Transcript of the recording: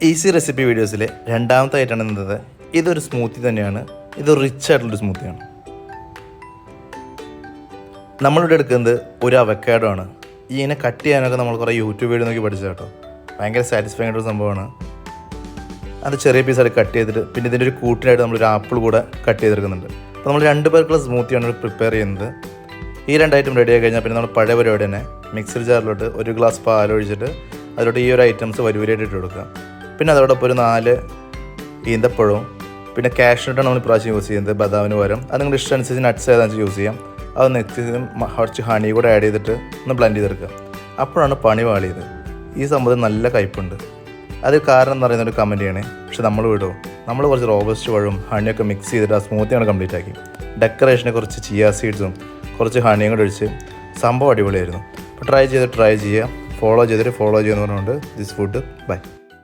Easy recipe വീഡിയോസിൽ രണ്ടാമത്തെ ആയിട്ടാണ് എന്നത്. ഇതൊരു സ്മൂത്തി തന്നെയാണ്. ഇതൊരു റിച്ച് ആയിട്ടുള്ളൊരു സ്മൂത്തിയാണ്. നമ്മളിവിടെ എടുക്കുന്നത് ഒരു അവക്കാഡോ ആണ്. ഇതിനെ കട്ട് ചെയ്യാനൊക്കെ നമ്മൾ കുറേ യൂട്യൂബ് വീഡിയോ നോക്കി പഠിച്ചത് കേട്ടോ. ഭയങ്കര സാറ്റിസ്ഫൈങ് ആയിട്ടൊരു സംഭവമാണ്. അത് ചെറിയ പീസായിട്ട് കട്ട് ചെയ്തിട്ട് പിന്നെ ഇതിൻ്റെ ഒരു കൂട്ടിനായിട്ട് നമ്മളൊരു ആപ്പിൾ കൂടെ കട്ട് ചെയ്തെടുക്കുന്നുണ്ട്. അപ്പോൾ നമ്മൾ 2 പേർക്കുള്ള സ്മൂത്തിയാണ് പ്രിപ്പയർ ചെയ്യുന്നത്. ഈ 2 ഐറ്റം റെഡി ആയി കഴിഞ്ഞാൽ പിന്നെ നമ്മൾ പഴയ പരിപാടി തന്നെ മിക്സർ ജാറിലോട്ട് 1 ഗ്ലാസ് പാലൊഴിച്ചിട്ട് അതിലോട്ട് ഈ ഒരു ഐറ്റംസ് വരിവരിയായിട്ട് ഇട്ട് കൊടുക്കുക. പിന്നെ അതോടൊപ്പം ഒരു 4 ഈന്തപ്പഴവും പിന്നെ കാഷ്നട്ടാണ് നമ്മൾ ഇപ്രാവശ്യം യൂസ് ചെയ്യുന്നത്, ബദാമിന് പകരം. അത് നിങ്ങളുടെ ഇഷ്ടമനുസരിച്ച് നട്ട്സ് ഏതാണെന്ന് യൂസ് ചെയ്യാം. അത് നെക്സ്റ്റ് കുറച്ച് ഹണി കൂടെ ആഡ് ചെയ്തിട്ട് ഒന്ന് ബ്ലെൻഡ് ചെയ്തെടുക്കുക. അപ്പോഴാണ് പണി വാളിയത്. ഈ സംഭവം നല്ല കയ്പുണ്ട്. അത് കാരണം എന്ന് പറയുന്നൊരു കമൻറ്റ് ചെയ്യണേ. പക്ഷെ നമ്മൾ നമ്മൾ കുറച്ച് റോബസ്റ്റ് പഴവും ഹണിയൊക്കെ മിക്സ് ചെയ്തിട്ട് ആ സ്മൂത്തിയാണ് കംപ്ലീറ്റ് ആക്കി. ഡെക്കറേഷന് കുറച്ച് ചിയ സീഡ്സും കുറച്ച് ഹണിയും കൂടെ ഒഴിച്ച് സംഭവം അടിപൊളിയായിരുന്നു. അപ്പോൾ ട്രൈ ചെയ്യുക, ഫോളോ ചെയ്യുന്നവരുണ്ട് ദിസ് ഫുഡ്. ബൈ.